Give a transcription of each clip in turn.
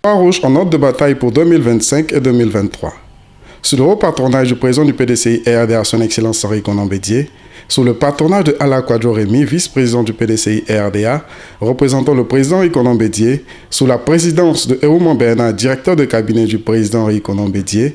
Croix-Rouge en ordre de bataille pour 2025 et 2023. Sous le haut patronage du président du PDCI RDA, son Excellence Henri Konan Bédié, sous le patronage de Ala Kwadjo Rémy, vice-président du PDCI RDA, représentant le président Henri Konan Bédié, sous la présidence de Eouman Bernard, directeur de cabinet du président Henri Konan Bédié,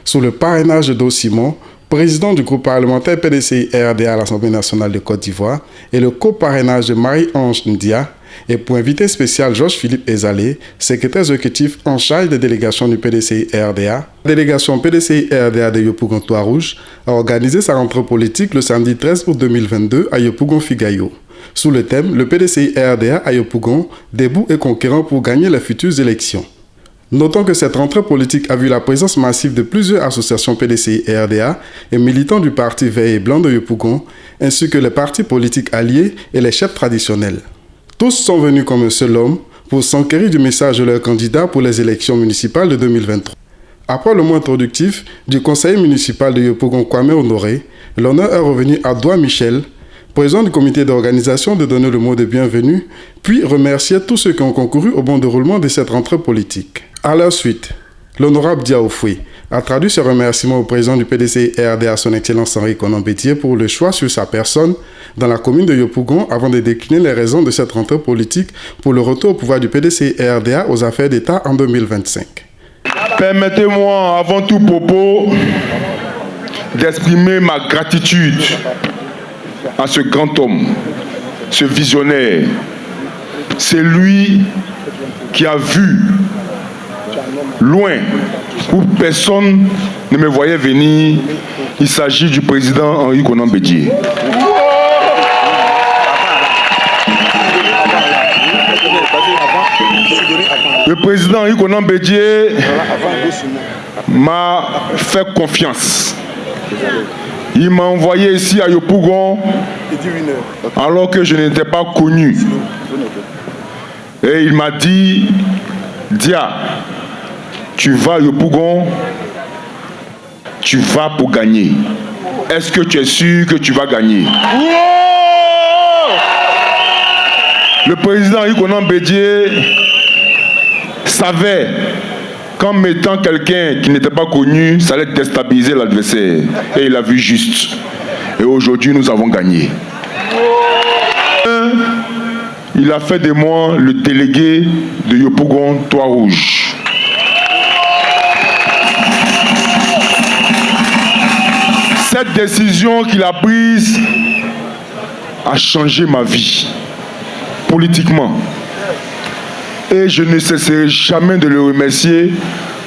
sous le parrainage de Do Simon, président du groupe parlementaire PDCI RDA à l'Assemblée nationale de Côte d'Ivoire, et le coparrainage de Marie-Ange Ndia, et pour invité spécial Georges-Philippe Ezalé, secrétaire exécutif en charge des délégations du PDCI RDA. La délégation PDCI RDA de Yopougon Croix-Rouge a organisé sa rentrée politique le samedi 13 août 2022 à Yopougon-Figayo. Sous le thème, le PDCI RDA à Yopougon, debout et conquérant pour gagner les futures élections. Notons que cette rentrée politique a vu la présence massive de plusieurs associations PDCI RDA et militants du parti vert et blanc de Yopougon, ainsi que les partis politiques alliés et les chefs traditionnels. Tous sont venus comme un seul homme pour s'enquérir du message de leur candidat pour les élections municipales de 2023. Après le mot introductif du conseiller municipal de Yopougon Kwame Honoré, l'honneur est revenu à Doua Michel, président du comité d'organisation, de donner le mot de bienvenue, puis remercier tous ceux qui ont concouru au bon déroulement de cette rentrée politique. À leur suite, l'honorable Diaoufoué a traduit ses remerciements au président du PDCI RDA, son Excellence Henri Konan Bédié, pour le choix sur sa personne dans la commune de Yopougon avant de décliner les raisons de cette rentrée politique pour le retour au pouvoir du PDCI RDA aux affaires d'État en 2025. Permettez-moi, avant tout propos, d'exprimer ma gratitude à ce grand homme, ce visionnaire. C'est lui qui a vu loin où personne ne me voyait venir. Il s'agit du président Henri Konan Bédié. Le président Henri Konan Bédié m'a fait confiance. Il m'a envoyé ici à Yopougon alors que je n'étais pas connu. Et il m'a dit, Dia, tu vas à Yopougon, tu vas pour gagner. Est-ce que tu es sûr que tu vas gagner? Le président Henri Konan Bédié savait qu'en mettant quelqu'un qui n'était pas connu, ça allait déstabiliser l'adversaire. Et il a vu juste. Et aujourd'hui, nous avons gagné. Il a fait de moi le délégué de Yopougon Croix-Rouge. Cette décision qu'il a prise a changé ma vie, politiquement. Et je ne cesserai jamais de le remercier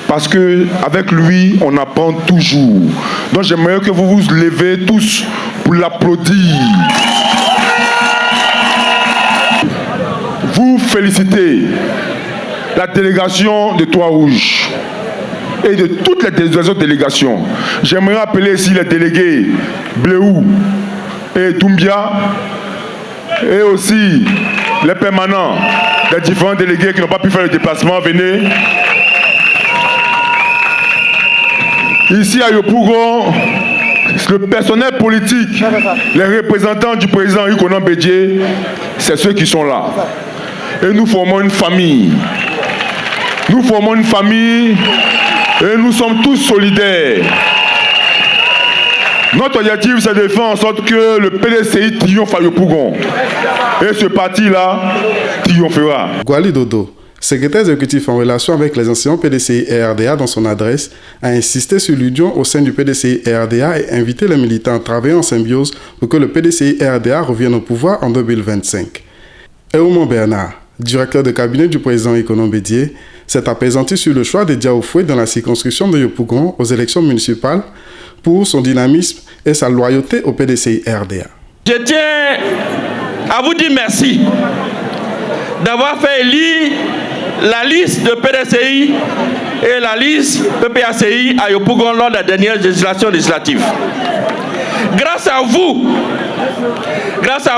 parce qu'avec lui, on apprend toujours. Donc j'aimerais que vous vous levez tous pour l'applaudir. Vous félicitez la délégation de Croix-Rouge et de toutes les autres délégations. J'aimerais appeler ici les délégués Bléou et Doumbia et aussi les permanents des différents délégués qui n'ont pas pu faire le déplacement. Venez. Ici à Yopougon, le personnel politique, les représentants du président Henri Konan Bédié, c'est ceux qui sont là. Et nous formons une famille. Nous formons une famille et nous sommes tous solidaires. Notre objectif, c'est de faire en sorte que le PDCI triomphe à Yopougon. Et ce parti-là triomphera. Gwali Dodo, secrétaire exécutif en relation avec les enseignants PDCI RDA, dans son adresse, a insisté sur l'union au sein du PDCI RDA et invité les militants à travailler en symbiose pour que le PDCI RDA revienne au pouvoir en 2025. Eouman Bernard, directeur de cabinet du président Henri Konan Bédié, s'est apaisanti sur le choix de Diaoufoué dans la circonscription de Yopougon aux élections municipales pour son dynamisme et sa loyauté au PDCI RDA. Je tiens à vous dire merci d'avoir fait élire la liste de PDCI et la liste PPACI à Yopougon lors de la dernière législative. Grâce à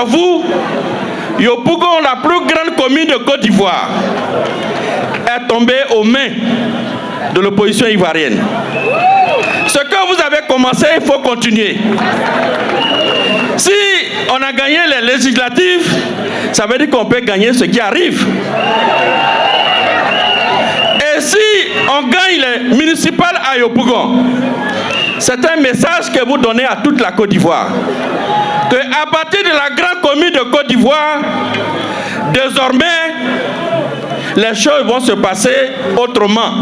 vous, Yopougon, la plus grande commune de Côte d'Ivoire, est tombée aux mains de l'opposition ivoirienne. Ce que vous avez commencé, il faut continuer. Si on a gagné les législatives, ça veut dire qu'on peut gagner ce qui arrive. si on gagne les municipales à Yopougon, c'est un message que vous donnez à toute la Côte d'Ivoire. Qu'à partir de la grande commune de Côte d'Ivoire, désormais, les choses vont se passer autrement.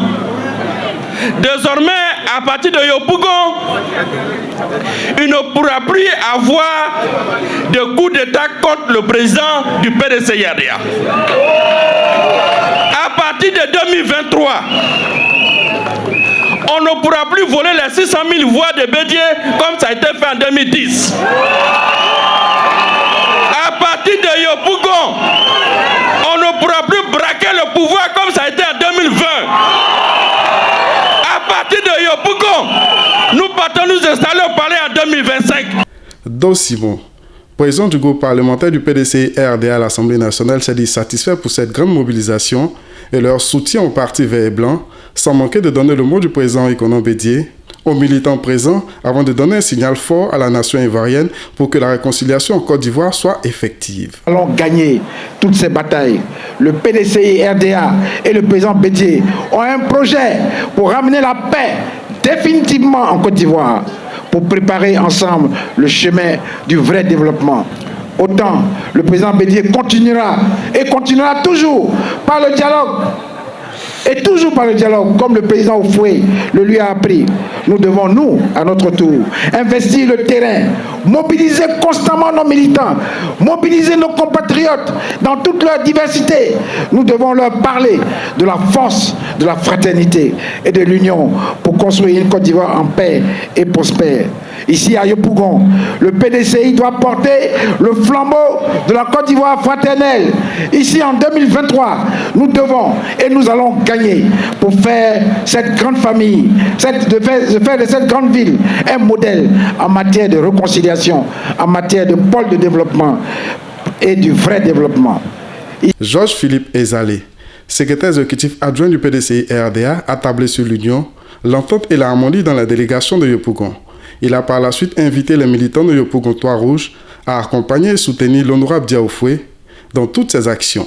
Désormais, à partir de Yopougon, il ne pourra plus avoir de coup d'État contre le président du PDCI-RDA. À partir de 2023, on ne pourra plus voler les 600 000 voix de Bédié comme ça a été fait en 2010. À partir de Yopougon, on ne pourra plus braquer le pouvoir comme ça a été en 2020. À partir de Yopougon, nous partons nous installer au palais en 2025. Do Simon, président du groupe parlementaire du PDCI-RDA à l'Assemblée nationale, s'est dit satisfait pour cette grande mobilisation et leur soutien au parti vert et blanc, sans manquer de donner le mot du président Ikonon Bédié aux militants présents avant de donner un signal fort à la nation ivoirienne pour que la réconciliation en Côte d'Ivoire soit effective. Nous allons gagner toutes ces batailles. Le PDCI-RDA et le président Bédié ont un projet pour ramener la paix définitivement en Côte d'Ivoire, pour préparer ensemble le chemin du vrai développement. Autant le président Bédié continuera et continuera toujours par le dialogue. Et toujours par le dialogue, comme le président Oufoué le lui a appris. Nous devons, nous, à notre tour, investir le terrain, mobiliser constamment nos militants, mobiliser nos compatriotes dans toute leur diversité. Nous devons leur parler de la force, de la fraternité et de l'union pour construire une Côte d'Ivoire en paix et prospère. Ici à Yopougon, le PDCI doit porter le flambeau de la Côte d'Ivoire fraternelle. Ici en 2023, nous devons et nous allons gagner pour faire cette grande famille, de faire de cette grande ville un modèle en matière de réconciliation, en matière de pôle de développement et du vrai développement. Georges Philippe Ezalé, secrétaire exécutif adjoint du PDCI-RDA, a tablé sur l'union, l'entente et l'harmonie dans la délégation de Yopougon. Il a par la suite invité les militants de Yopougon Trois-Rouges à accompagner et soutenir l'honorable Diaoufoué dans toutes ses actions.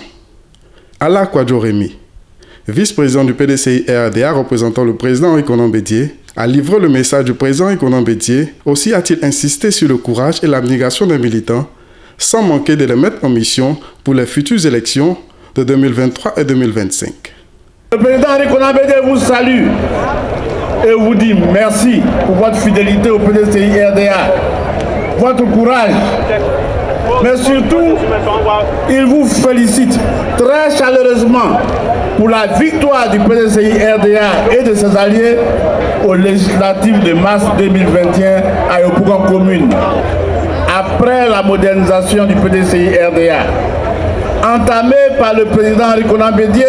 Ala Kwadjo Rémy, vice-président du PDCI-RDA représentant le président Ikonon Bédié, a livré le message du président Ikonon Bédié. Aussi a-t-il insisté sur le courage et l'abnégation des militants, sans manquer de les mettre en mission pour les futures élections de 2023 et 2025. Le président Ikonon Bédié vous salue et vous dit merci pour votre fidélité au PDCI-RDA, votre courage. Mais surtout, il vous félicite très chaleureusement pour la victoire du PDCI-RDA et de ses alliés aux législatives de mars 2021 à Yopougon commune. Après la modernisation du PDCI-RDA, entamée par le président Ikonon Bédié,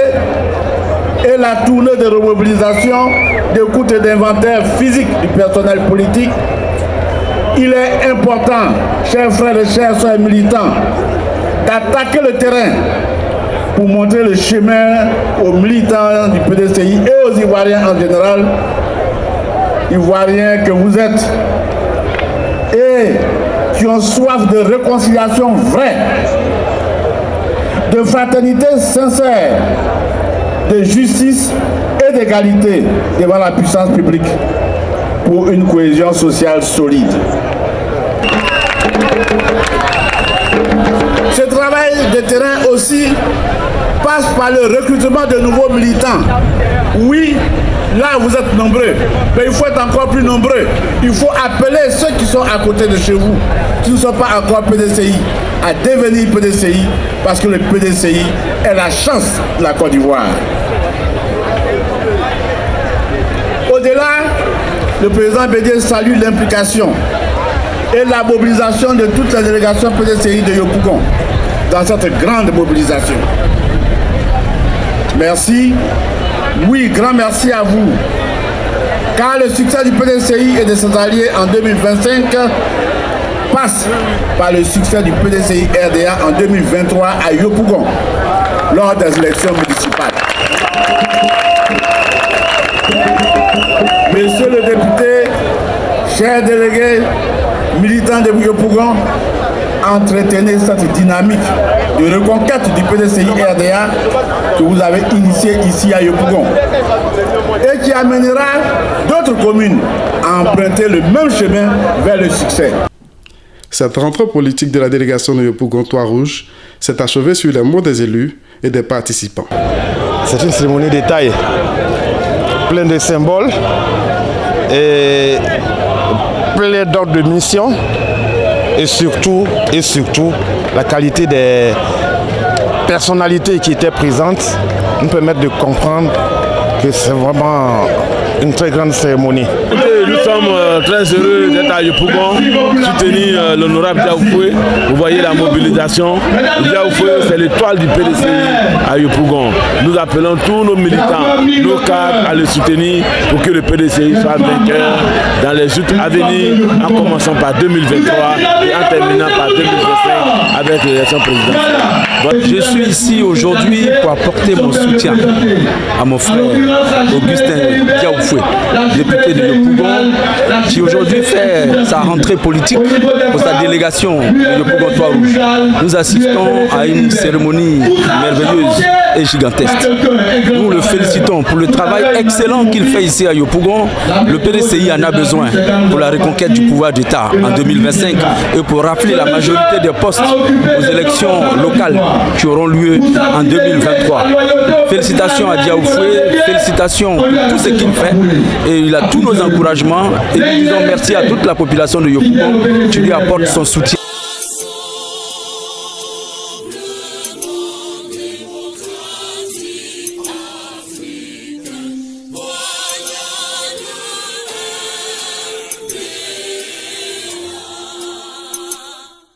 et la tournée de remobilisation, d'écoute et d'inventaire physique du personnel politique, il est important, chers frères et chers soeurs militants, d'attaquer le terrain pour montrer le chemin aux militants du PDCI et aux Ivoiriens en général, Ivoiriens que vous êtes, et qui ont soif de réconciliation vraie, de fraternité sincère, de justice et d'égalité devant la puissance publique pour une cohésion sociale solide. Ce travail de terrain aussi passe par le recrutement de nouveaux militants. Oui, là vous êtes nombreux, mais il faut être encore plus nombreux. Il faut appeler ceux qui sont à côté de chez vous, qui ne sont pas encore PDCI, à devenir PDCI, parce que le PDCI est la chance de la Côte d'Ivoire. Au-delà, le président Bédié salue l'implication et la mobilisation de toutes les délégations PDCI de Yopougon dans cette grande mobilisation. Merci. Oui, grand merci à vous. Car le succès du PDCI et de ses alliés en 2025 passe par le succès du PDCI-RDA en 2023 à Yopougon lors des élections municipales. Monsieur le député, chers délégués, militants de Yopougon, entretenez cette dynamique de de reconquête du PDCI RDA que vous avez initié ici à Yopougon et qui amènera d'autres communes à emprunter le même chemin vers le succès. Cette rentrée politique de la délégation de Yopougon-Trois-Rouges s'est achevée sur les mots des élus et des participants. C'est une cérémonie de taille, pleine de symboles et plein d'ordres de mission et surtout la qualité des personnalités qui étaient présentes nous permettent de comprendre que c'est vraiment une très grande cérémonie. Nous sommes très heureux d'être à Yopougon, soutenir l'honorable Diaoufoué. Vous voyez la mobilisation. Diaoufoué, c'est l'étoile du PDCI à Yopougon. Nous appelons tous nos militants, nos cadres à le soutenir pour que le PDCI soit vainqueur dans les joutes à venir, en commençant par 2023 et en terminant par 2025 avec l'élection présidentielle. Je suis ici aujourd'hui pour apporter mon soutien à mon frère Augustin Diaoufoué, député de Yopougon, qui aujourd'hui fait sa rentrée politique pour sa délégation de Yopougon-Trois-Rouges. Nous assistons à une cérémonie merveilleuse et gigantesque. Nous le félicitons pour le travail excellent qu'il fait ici à Yopougon. Le PDCI en a besoin pour la reconquête du pouvoir d'État en 2025 et pour rappeler la majorité des postes aux élections locales qui auront lieu en 2023. Félicitations à Diaoufoué, félicitations pour tout ce qu'il fait et il a tous nos encouragements et nous disons merci à toute la population de Yopougon qui lui apporte son soutien.